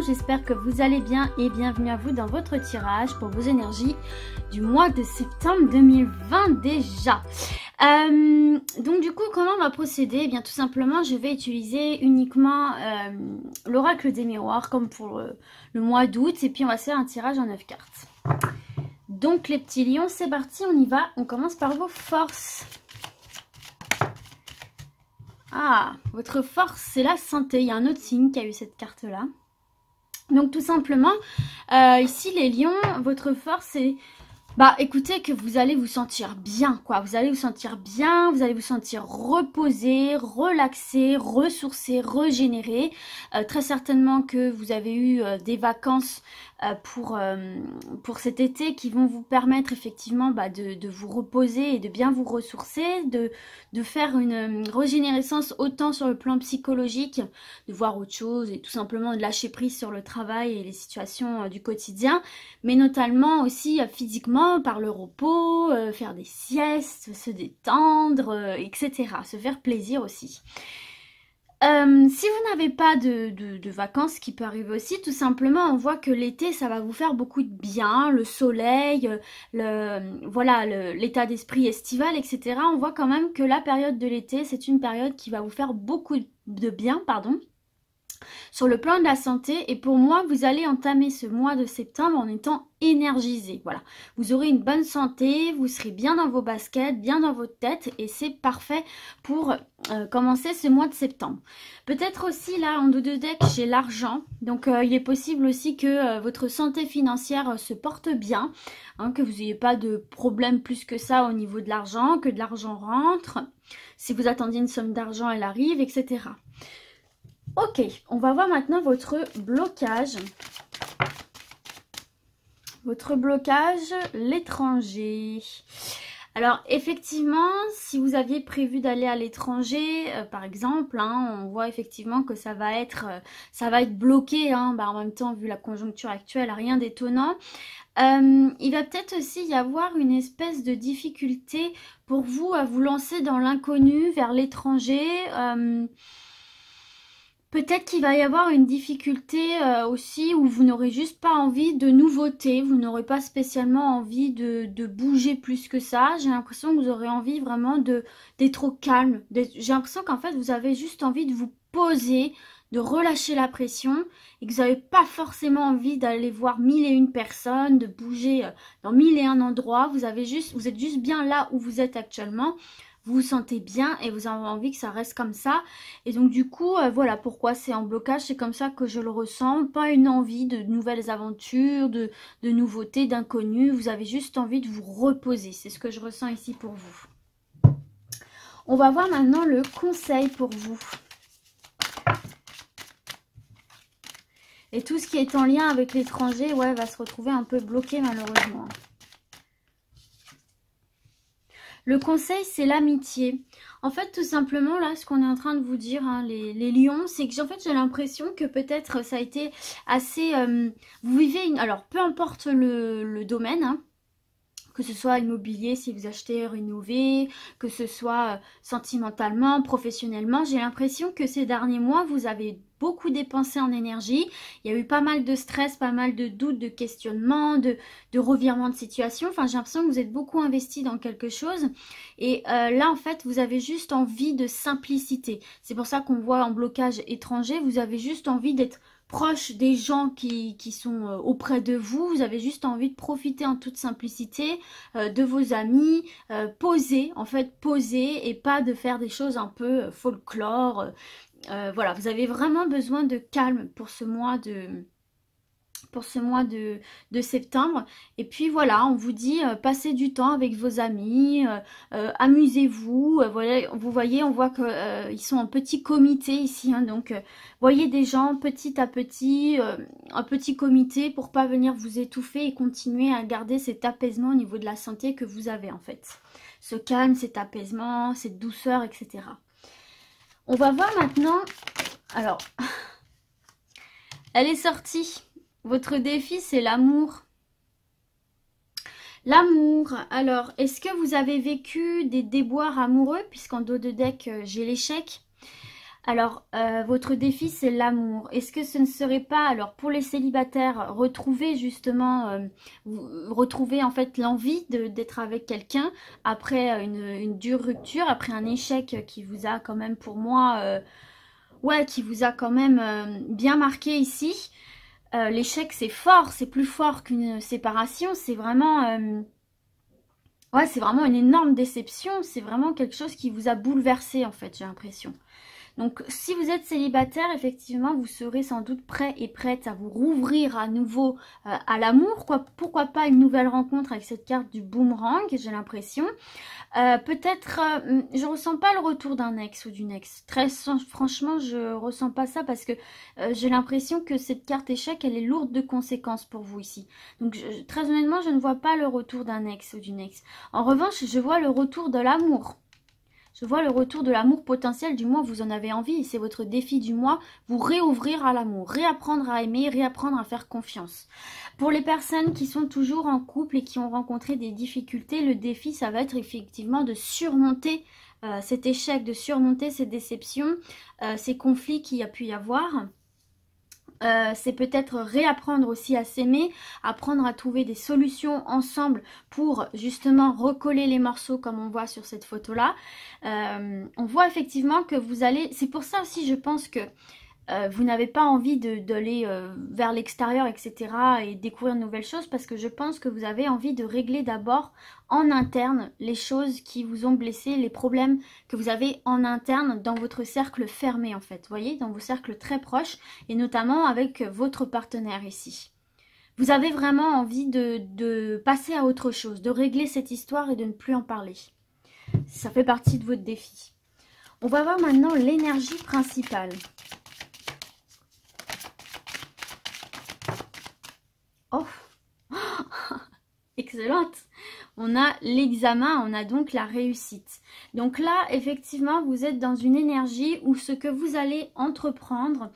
j'espère que vous allez bien et bienvenue à vous dans votre tirage pour vos énergies du mois de septembre 2020 déjà. Donc du coup, comment on va procéder? Eh bien tout simplement, je vais utiliser uniquement l'oracle des miroirs comme pour le mois d'août et puis on va se faire un tirage en 9 cartes. Donc les petits lions, c'est parti, on y va. On commence par vos forces. Ah, votre force, c'est la santé. Il y a un autre signe qui a eu cette carte-là. Donc tout simplement, ici les lions, votre force, c'est... Bah écoutez que vous allez vous sentir bien, quoi. Vous allez vous sentir bien, vous allez vous sentir reposé, relaxé, ressourcé, régénéré. Très certainement que vous avez eu des vacances pour cet été qui vont vous permettre effectivement de vous reposer et de bien vous ressourcer, de faire une régénérescence autant sur le plan psychologique, de voir autre chose et tout simplement de lâcher prise sur le travail et les situations du quotidien, mais notamment aussi physiquement par le repos, faire des siestes, se détendre, etc. Se faire plaisir aussi. Si vous n'avez pas de vacances, ce qui peut arriver aussi, tout simplement, on voit que l'été, ça va vous faire beaucoup de bien, le soleil, l'état d'esprit estival, etc. On voit quand même que la période de l'été, c'est une période qui va vous faire beaucoup de bien, pardon, sur le plan de la santé. Et pour moi, vous allez entamer ce mois de septembre en étant énergisé. Voilà, vous aurez une bonne santé, vous serez bien dans vos baskets, bien dans votre tête et c'est parfait pour commencer ce mois de septembre. Peut-être aussi là en dos de deck, j'ai l'argent. Donc il est possible aussi que votre santé financière se porte bien, hein, que vous n'ayez pas de problème plus que ça au niveau de l'argent, que de l'argent rentre. Si vous attendiez une somme d'argent, elle arrive, etc. Ok, on va voir maintenant votre blocage. Votre blocage, l'étranger. Alors effectivement, si vous aviez prévu d'aller à l'étranger, par exemple, hein, on voit effectivement que ça va être bloqué. Hein, en même temps, vu la conjoncture actuelle, rien d'étonnant. Il va peut-être aussi y avoir une espèce de difficulté pour vous à vous lancer dans l'inconnu, vers l'étranger. Peut-être qu'il va y avoir une difficulté aussi où vous n'aurez juste pas envie de nouveautés, vous n'aurez pas spécialement envie de bouger plus que ça. J'ai l'impression que vous aurez envie vraiment d'être au calme. J'ai l'impression qu'en fait vous avez juste envie de vous poser, de relâcher la pression et que vous n'avez pas forcément envie d'aller voir 1001 personnes, de bouger dans 1001 endroits. Vous êtes juste bien là où vous êtes actuellement. Vous vous sentez bien et vous avez envie que ça reste comme ça. Et donc du coup, voilà pourquoi c'est en blocage. C'est comme ça que je le ressens. Pas une envie de nouvelles aventures, de nouveautés, d'inconnus. Vous avez juste envie de vous reposer. C'est ce que je ressens ici pour vous. On va voir maintenant le conseil pour vous. Et tout ce qui est en lien avec l'étranger, ouais, va se retrouver un peu bloqué malheureusement. Le conseil, c'est l'amitié. En fait, tout simplement, là, ce qu'on est en train de vous dire, hein, les lions, c'est que en fait, j'ai l'impression que peut-être ça a été assez... vous vivez alors, peu importe le domaine, hein, que ce soit immobilier, si vous achetez, rénover, que ce soit sentimentalement, professionnellement, j'ai l'impression que ces derniers mois, vous avez beaucoup dépensé en énergie. Il y a eu pas mal de stress, pas mal de doutes, de questionnements, de revirements de situation. Enfin, j'ai l'impression que vous êtes beaucoup investi dans quelque chose. Et là, en fait, vous avez juste envie de simplicité. C'est pour ça qu'on voit en blocage étranger, vous avez juste envie d'être proche des gens qui sont auprès de vous. Vous avez juste envie de profiter en toute simplicité de vos amis, poser, en fait poser et pas de faire des choses un peu folklore. Voilà, vous avez vraiment besoin de calme pour ce mois de septembre. Et puis voilà, on vous dit passez du temps avec vos amis, amusez-vous. Voilà, vous voyez, on voit que ils sont en petit comité ici, hein, donc voyez des gens petit à petit, un petit comité pour pas venir vous étouffer et continuer à garder cet apaisement au niveau de la santé que vous avez en fait. Ce calme, cet apaisement, cette douceur, etc. On va voir maintenant, alors, elle est sortie. Votre défi, c'est l'amour. L'amour. Alors, est-ce que vous avez vécu des déboires amoureux? Puisqu'en dos de deck, j'ai l'échec. Alors, votre défi, c'est l'amour. Est-ce que ce ne serait pas, alors pour les célibataires, retrouver justement, retrouver en fait l'envie d'être avec quelqu'un après une dure rupture, après un échec qui vous a quand même, pour moi, ouais, qui vous a quand même bien marqué ici. L'échec, c'est fort, c'est plus fort qu'une séparation, c'est vraiment... ouais, c'est vraiment une énorme déception, c'est vraiment quelque chose qui vous a bouleversé en fait, j'ai l'impression. Donc si vous êtes célibataire, effectivement, vous serez sans doute prêt et prête à vous rouvrir à nouveau à l'amour. Pourquoi pas une nouvelle rencontre avec cette carte du boomerang, j'ai l'impression. Peut-être, je ressens pas le retour d'un ex ou d'une ex. Très franchement, je ressens pas ça parce que j'ai l'impression que cette carte échec, elle est lourde de conséquences pour vous ici. Donc très honnêtement, je ne vois pas le retour d'un ex ou d'une ex. En revanche, je vois le retour de l'amour. Je vois le retour de l'amour potentiel, du moins vous en avez envie, c'est votre défi du mois, vous réouvrir à l'amour, réapprendre à aimer, réapprendre à faire confiance. Pour les personnes qui sont toujours en couple et qui ont rencontré des difficultés, le défi, ça va être effectivement de surmonter cet échec, de surmonter ces déceptions, ces conflits qu'il y a pu y avoir. C'est peut-être réapprendre aussi à s'aimer, apprendre à trouver des solutions ensemble pour justement recoller les morceaux comme on voit sur cette photo-là. On voit effectivement que vous allez... C'est pour ça aussi je pense que vous n'avez pas envie d'aller vers l'extérieur, etc. et découvrir de nouvelles choses parce que je pense que vous avez envie de régler d'abord en interne les choses qui vous ont blessé, les problèmes que vous avez en interne dans votre cercle fermé en fait, vous voyez, dans vos cercles très proches et notamment avec votre partenaire ici. Vous avez vraiment envie de passer à autre chose, de régler cette histoire et de ne plus en parler. Ça fait partie de votre défi. On va voir maintenant l'énergie principale. Oh, excellente. On a l'examen, on a donc la réussite. Donc là, effectivement, vous êtes dans une énergie où ce que vous allez entreprendre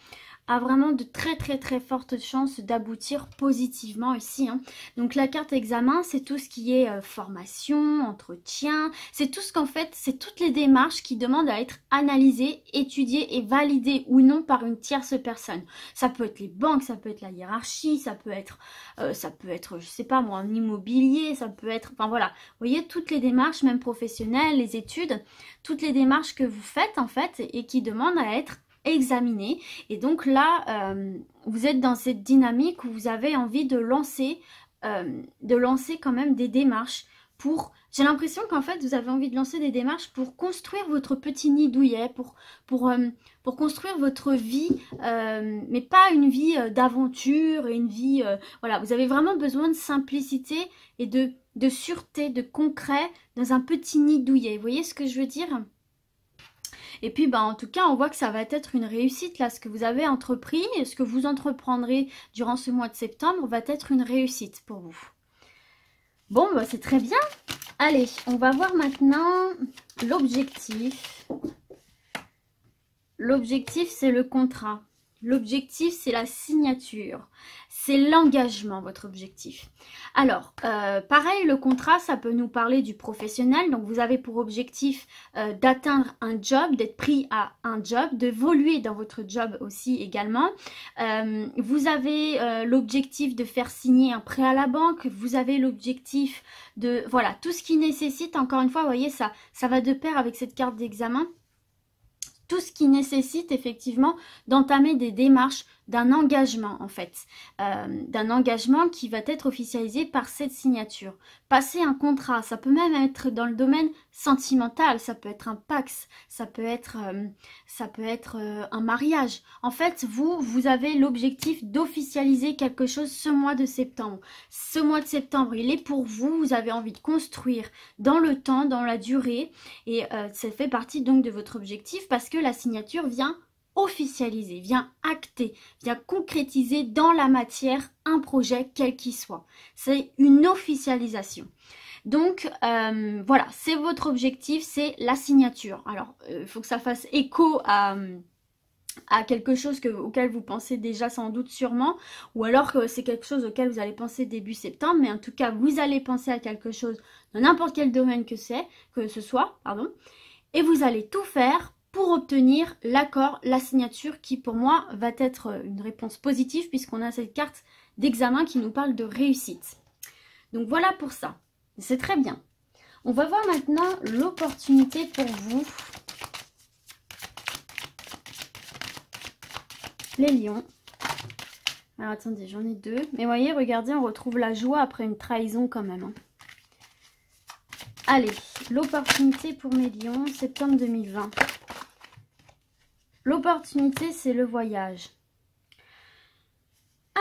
a vraiment de très fortes chances d'aboutir positivement ici. Hein. Donc la carte examen, c'est tout ce qui est formation, entretien, c'est tout ce qu'en fait, c'est toutes les démarches qui demandent à être analysées, étudiées et validées ou non par une tierce personne. Ça peut être les banques, ça peut être la hiérarchie, ça peut être, je sais pas moi, en immobilier, ça peut être, enfin voilà. Vous voyez, toutes les démarches, même professionnelles, les études, toutes les démarches que vous faites en fait et qui demandent à être examiner et donc là vous êtes dans cette dynamique où vous avez envie de lancer quand même des démarches pour, j'ai l'impression qu'en fait vous avez envie de lancer des démarches pour construire votre petit nid douillet, pour construire votre vie, mais pas une vie d'aventure, une vie, voilà, vous avez vraiment besoin de simplicité et de sûreté, de concret dans un petit nid douillet, vous voyez ce que je veux dire ? Et puis, en tout cas, on voit que ça va être une réussite. Là, ce que vous avez entrepris et ce que vous entreprendrez durant ce mois de septembre va être une réussite pour vous. Bon, c'est très bien. Allez, on va voir maintenant l'objectif. L'objectif, c'est le contrat. L'objectif, c'est la signature. C'est l'engagement, votre objectif. Alors, pareil, le contrat, ça peut nous parler du professionnel. Donc, vous avez pour objectif d'atteindre un job, d'être pris à un job, d'évoluer dans votre job aussi également. Vous avez l'objectif de faire signer un prêt à la banque. Vous avez l'objectif de... Voilà, tout ce qui nécessite, encore une fois, vous voyez, ça va de pair avec cette carte d'examen. Tout ce qui nécessite effectivement d'entamer des démarches, d'un engagement en fait, d'un engagement qui va être officialisé par cette signature. Passer un contrat, ça peut même être dans le domaine sentimental, ça peut être un pax, ça peut être un mariage. En fait, vous avez l'objectif d'officialiser quelque chose ce mois de septembre. Ce mois de septembre, il est pour vous, vous avez envie de construire dans le temps, dans la durée, et ça fait partie donc de votre objectif parce que la signature vient officialiser, vient acter, vient concrétiser dans la matière un projet quel qu'il soit. C'est une officialisation. Donc voilà, c'est votre objectif, c'est la signature. Alors, il faut que ça fasse écho à quelque chose auquel vous pensez déjà sans doute sûrement, ou alors que c'est quelque chose auquel vous allez penser début septembre, mais en tout cas, vous allez penser à quelque chose dans n'importe quel domaine que ce soit, et vous allez tout faire pour obtenir l'accord, la signature qui pour moi va être une réponse positive puisqu'on a cette carte d'examen qui nous parle de réussite. Donc voilà pour ça. C'est très bien. On va voir maintenant l'opportunité pour vous. Les lions. Alors attendez, j'en ai deux. Mais voyez, regardez, on retrouve la joie après une trahison quand même. Hein. Allez, l'opportunité pour mes lions, septembre 2020. L'opportunité, c'est le voyage.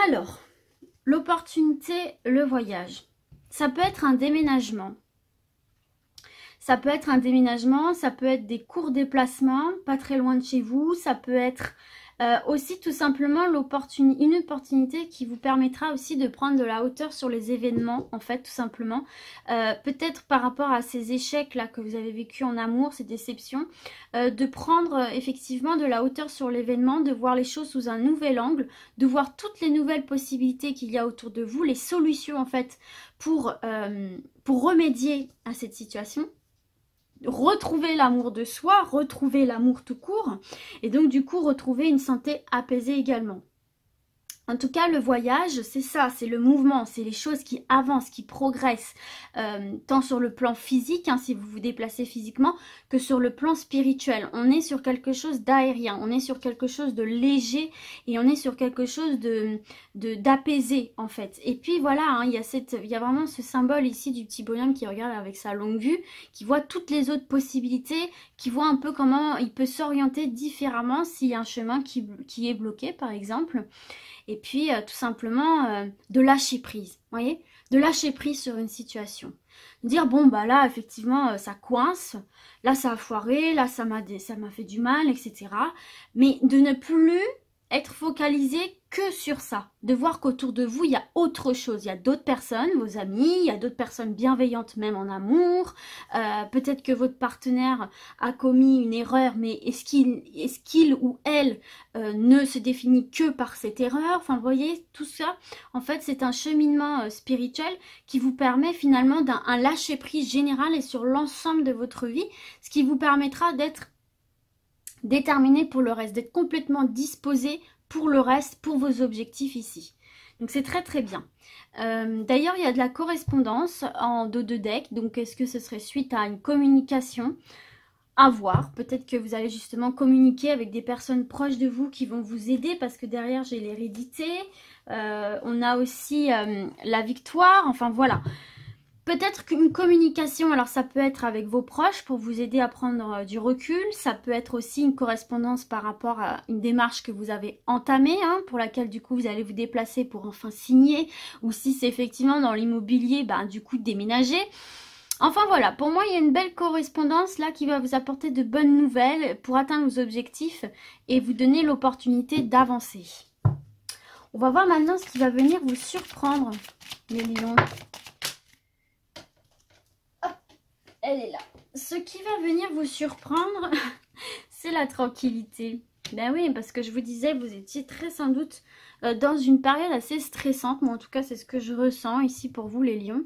Alors, l'opportunité, le voyage. Ça peut être un déménagement. Ça peut être un déménagement, ça peut être des courts déplacements, pas très loin de chez vous. Ça peut être aussi tout simplement une opportunité qui vous permettra aussi de prendre de la hauteur sur les événements, en fait, tout simplement. Peut-être par rapport à ces échecs là que vous avez vécu en amour, ces déceptions, de prendre effectivement de la hauteur sur l'événement, de voir les choses sous un nouvel angle, de voir toutes les nouvelles possibilités qu'il y a autour de vous, les solutions en fait pour remédier à cette situation. Retrouver l'amour de soi, retrouver l'amour tout court et donc du coup retrouver une santé apaisée également. En tout cas, le voyage, c'est ça, c'est le mouvement, c'est les choses qui avancent, qui progressent, tant sur le plan physique, hein, si vous vous déplacez physiquement, que sur le plan spirituel. On est sur quelque chose d'aérien, on est sur quelque chose de léger et on est sur quelque chose d'apaisé en fait. Et puis voilà, hein, il y a vraiment ce symbole ici du petit bonhomme qui regarde avec sa longue vue, qui voit toutes les autres possibilités, qui voit un peu comment il peut s'orienter différemment s'il y a un chemin qui est bloqué par exemple. Et puis, tout simplement, de lâcher prise, vous voyez, de lâcher prise sur une situation. Dire, bon, bah là, effectivement, ça coince, là, ça a foiré, là, ça m'a fait du mal, etc. Mais de ne plus être focalisé que sur ça. De voir qu'autour de vous, il y a autre chose. Il y a d'autres personnes, vos amis, il y a d'autres personnes bienveillantes même en amour. Peut-être que votre partenaire a commis une erreur, mais est-ce qu'il ou elle ne se définit que par cette erreur? Enfin, vous voyez, tout ça, en fait, c'est un cheminement spirituel qui vous permet finalement d'un lâcher-prise général et sur l'ensemble de votre vie, ce qui vous permettra d'être déterminé pour le reste, d'être complètement disposé pour le reste, pour vos objectifs ici. Donc c'est très très bien. D'ailleurs, il y a de la correspondance en dos de deck. Donc est-ce que ce serait suite à une communication? À voir. Peut-être que vous allez justement communiquer avec des personnes proches de vous qui vont vous aider parce que derrière j'ai l'hérédité. On a aussi la victoire. Enfin voilà. Peut-être qu'une communication, alors ça peut être avec vos proches pour vous aider à prendre du recul. Ça peut être aussi une correspondance par rapport à une démarche que vous avez entamée, hein, pour laquelle du coup vous allez vous déplacer pour enfin signer. Ou si c'est effectivement dans l'immobilier, bah, du coup déménager. Enfin voilà, pour moi il y a une belle correspondance là qui va vous apporter de bonnes nouvelles pour atteindre vos objectifs et vous donner l'opportunité d'avancer. On va voir maintenant ce qui va venir vous surprendre, les lions. Elle est là. Ce qui va venir vous surprendre, c'est la tranquillité. Ben oui, parce que je vous disais, vous étiez très sans doute dans une période assez stressante. Moi, en tout cas, c'est ce que je ressens ici pour vous, les lions.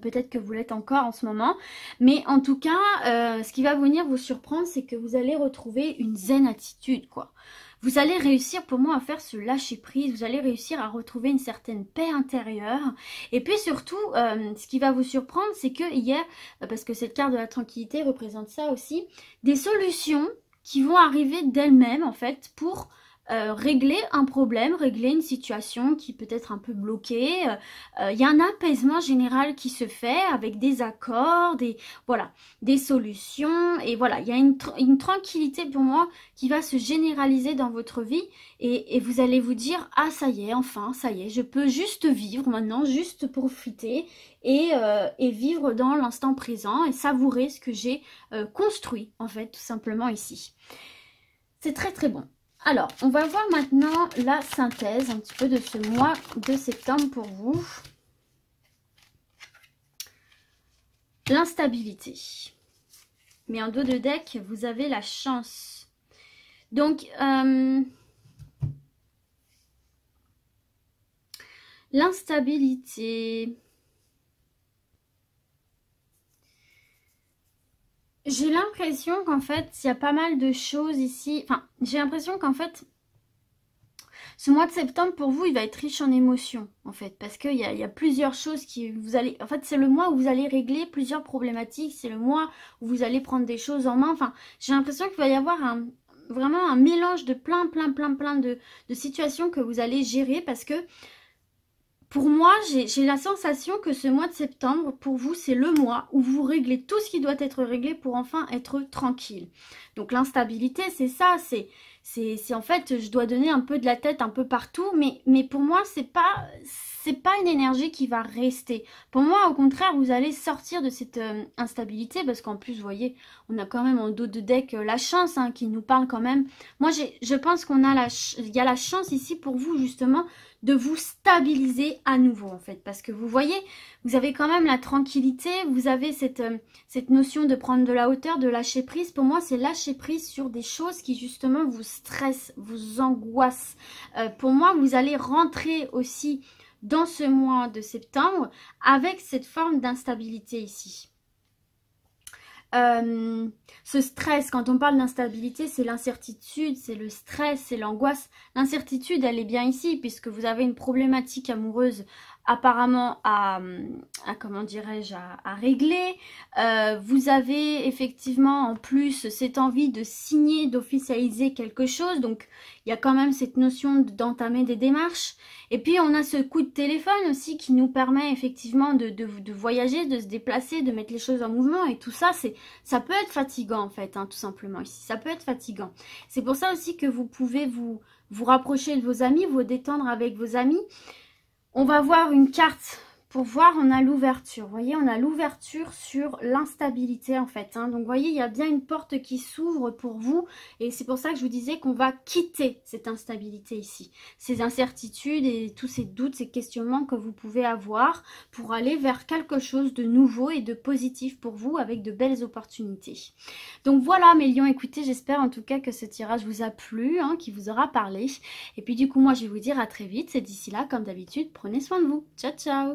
Peut-être que vous l'êtes encore en ce moment. Mais en tout cas, ce qui va venir vous surprendre, c'est que vous allez retrouver une zen attitude, quoi. Vous allez réussir pour moi à faire ce lâcher prise, vous allez réussir à retrouver une certaine paix intérieure. Et puis surtout, ce qui va vous surprendre, c'est qu'il y a, parce que cette carte de la tranquillité représente ça aussi, des solutions qui vont arriver d'elles-mêmes en fait pour régler un problème, régler une situation qui peut être un peu bloquée. Il y a un apaisement général qui se fait avec des accords, des solutions. Et voilà, il y a une tranquillité pour moi qui va se généraliser dans votre vie. Et vous allez vous dire, ah ça y est, enfin, ça y est, je peux juste vivre maintenant, juste profiter et vivre dans l'instant présent et savourer ce que j'ai construit, en fait, tout simplement ici. C'est très très bon. Alors, on va voir maintenant la synthèse un petit peu de ce mois de septembre pour vous. L'instabilité. Mais en dos de deck, vous avez la chance. Donc, l'instabilité. J'ai l'impression qu'en fait, il y a pas mal de choses ici. Enfin, j'ai l'impression qu'en fait, ce mois de septembre, pour vous, il va être riche en émotions, en fait. Parce qu'il y a plusieurs choses qui vous allez... En fait, c'est le mois où vous allez régler plusieurs problématiques. C'est le mois où vous allez prendre des choses en main. Enfin, j'ai l'impression qu'il va y avoir vraiment un mélange de plein de situations que vous allez gérer. Parce que, pour moi, j'ai la sensation que ce mois de septembre, pour vous, c'est le mois où vous réglez tout ce qui doit être réglé pour enfin être tranquille. Donc l'instabilité, c'est ça, c'est en fait, je dois donner un peu de la tête un peu partout, mais pour moi, c'est pas une énergie qui va rester. Pour moi, au contraire, vous allez sortir de cette instabilité, parce qu'en plus, vous voyez, on a quand même en dos de deck la chance hein, qui nous parle quand même. Moi, je pense qu'il y a la chance ici pour vous, justement, de vous stabiliser à nouveau en fait, parce que vous voyez, vous avez quand même la tranquillité, vous avez cette notion de prendre de la hauteur, de lâcher prise. Pour moi, c'est lâcher prise sur des choses qui justement vous stressent, vous angoissent. Pour moi, vous allez rentrer aussi dans ce mois de septembre avec cette forme d'instabilité ici. Ce stress, quand on parle d'instabilité, c'est l'incertitude, c'est le stress, c'est l'angoisse. L'incertitude, elle est bien ici, puisque vous avez une problématique amoureuse apparemment comment dirais-je, à régler. Vous avez effectivement en plus cette envie de signer, d'officialiser quelque chose. Donc, il y a quand même cette notion d'entamer des démarches. Et puis, on a ce coup de téléphone aussi qui nous permet effectivement de voyager, de se déplacer, de mettre les choses en mouvement. Et tout ça, ça peut être fatigant en fait, hein, tout simplement ici. Ça peut être fatigant. C'est pour ça aussi que vous pouvez vous rapprocher de vos amis, vous détendre avec vos amis. On va voir une carte pour voir, on a l'ouverture. Vous voyez, on a l'ouverture sur l'instabilité en fait. Hein. Donc, vous voyez, il y a bien une porte qui s'ouvre pour vous. Et c'est pour ça que je vous disais qu'on va quitter cette instabilité ici. Ces incertitudes et tous ces doutes, ces questionnements que vous pouvez avoir pour aller vers quelque chose de nouveau et de positif pour vous avec de belles opportunités. Donc, voilà mes lions, écoutez, j'espère en tout cas que ce tirage vous a plu, hein, qu'il vous aura parlé. Et puis du coup, moi, je vais vous dire à très vite. Et d'ici là, comme d'habitude, prenez soin de vous. Ciao, ciao!